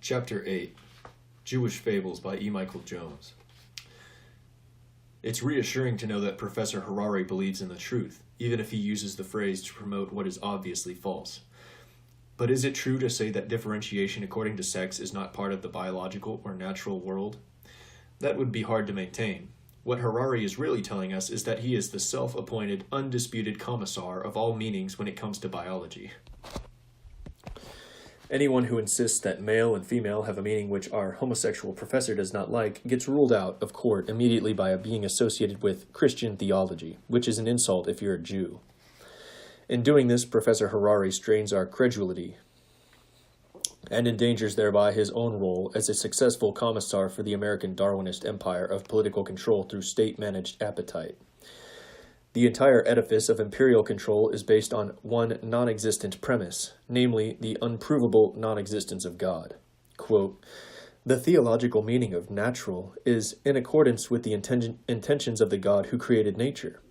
Chapter 8, Jewish Fables by E. Michael Jones. It's reassuring to know that Professor Harari believes in the truth, even if he uses the phrase to promote what is obviously false. But is it true to say that differentiation according to sex is not part of the biological or natural world? That would be hard to maintain. What Harari is really telling us is that he is the self-appointed, undisputed commissar of all meanings when it comes to biology. Anyone who insists that male and female have a meaning which our homosexual professor does not like gets ruled out of court immediately by being associated with Christian theology, which is an insult if you're a Jew. In doing this, Professor Harari strains our credulity and endangers thereby his own role as a successful commissar for the American Darwinist empire of political control through state-managed appetite. The entire edifice of imperial control is based on one non-existent premise, namely the unprovable non-existence of God. Quote, "The theological meaning of natural is in accordance with the intentions of the God who created nature.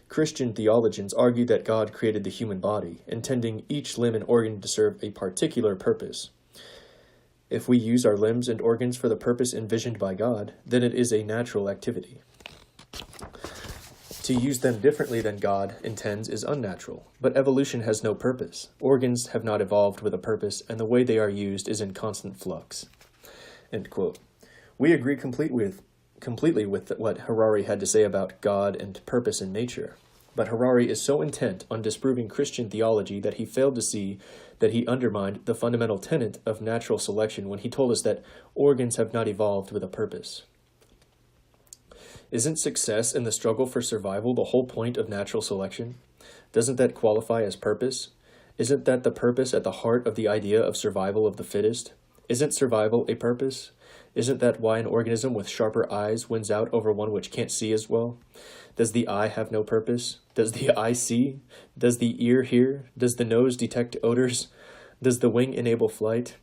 Christian theologians argue that God created the human body, intending each limb and organ to serve a particular purpose. If we use our limbs and organs for the purpose envisioned by God, then it is a natural activity. To use them differently than God intends is unnatural, but evolution has no purpose. Organs have not evolved with a purpose, and the way they are used is in constant flux." End quote. We agree completely with what Harari had to say about God and purpose in nature. But Harari is so intent on disproving Christian theology that he failed to see that he undermined the fundamental tenet of natural selection when he told us that organs have not evolved with a purpose. Isn't success in the struggle for survival the whole point of natural selection? Doesn't that qualify as purpose? Isn't that the purpose at the heart of the idea of survival of the fittest? Isn't survival a purpose? Isn't that why an organism with sharper eyes wins out over one which can't see as well? Does the eye have no purpose? Does the eye see? Does the ear hear? Does the nose detect odors? Does the wing enable flight?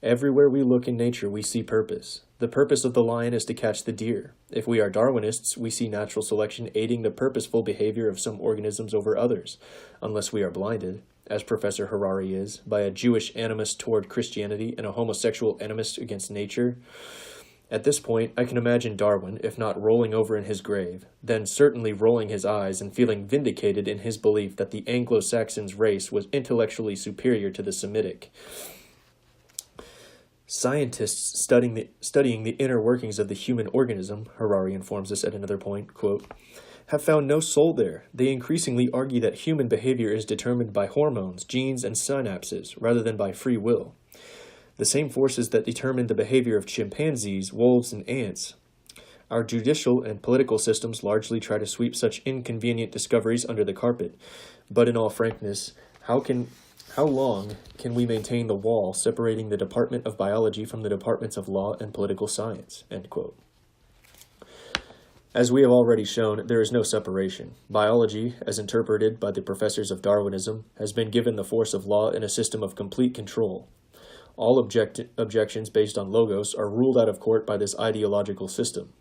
Everywhere we look in nature, we see purpose. The purpose of the lion is to catch the deer. If we are Darwinists, we see natural selection aiding the purposeful behavior of some organisms over others, unless we are blinded, as Professor Harari is, by a Jewish animus toward Christianity and a homosexual animus against nature. At this point, I can imagine Darwin, if not rolling over in his grave, then certainly rolling his eyes and feeling vindicated in his belief that the Anglo-Saxon's race was intellectually superior to the Semitic. Scientists studying the inner workings of the human organism, Harari informs us at another point, quote, "have found no soul there. They increasingly argue that human behavior is determined by hormones, genes, and synapses, rather than by free will. The same forces that determine the behavior of chimpanzees, wolves, and ants. Our judicial and political systems largely try to sweep such inconvenient discoveries under the carpet. But in all frankness, how long can we maintain the wall separating the Department of Biology from the departments of law and political science?" End quote. As we have already shown, there is no separation. Biology, as interpreted by the professors of Darwinism, has been given the force of law in a system of complete control. All objections based on logos are ruled out of court by this ideological system.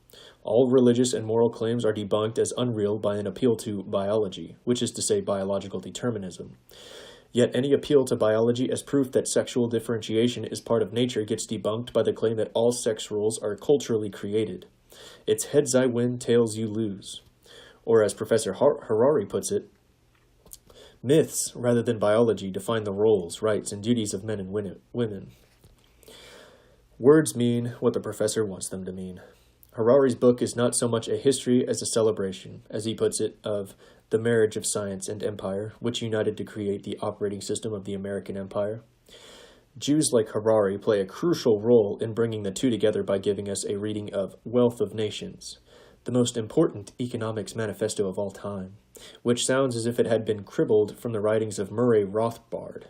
All religious and moral claims are debunked as unreal by an appeal to biology, which is to say biological determinism. Yet any appeal to biology as proof that sexual differentiation is part of nature gets debunked by the claim that all sex roles are culturally created. It's heads I win, tails you lose. Or as Professor Harari puts it, myths, rather than biology, define the roles, rights, and duties of men and women. Words mean what the professor wants them to mean. Harari's book is not so much a history as a celebration, as he puts it, of the marriage of science and empire, which united to create the operating system of the American empire. Jews like Harari play a crucial role in bringing the two together by giving us a reading of Wealth of Nations, the most important economics manifesto of all time, which sounds as if it had been cribbled from the writings of Murray Rothbard.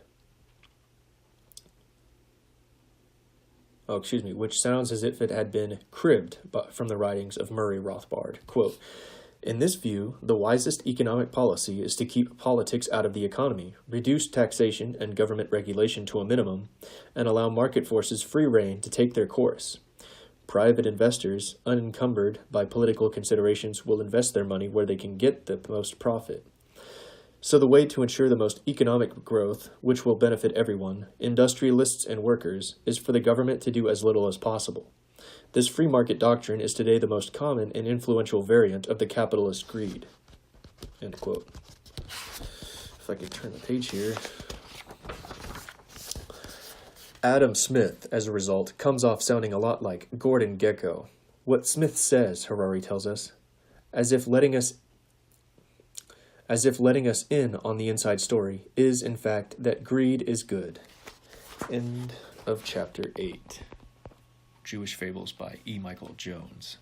Which sounds as if it had been cribbed from the writings of Murray Rothbard. Quote, "In this view, the wisest economic policy is to keep politics out of the economy, reduce taxation and government regulation to a minimum, and allow market forces free rein to take their course. Private investors, unencumbered by political considerations, will invest their money where they can get the most profit. So the way to ensure the most economic growth, which will benefit everyone, industrialists and workers, is for the government to do as little as possible. This free market doctrine is today the most common and influential variant of the capitalist greed. End quote. If I could turn the page here. Adam Smith, as a result, comes off sounding a lot like Gordon Gekko. What Smith says, Harari tells us, as if letting us in on the inside story, is in fact that greed is good. End of chapter 8. Jewish Fables by E. Michael Jones.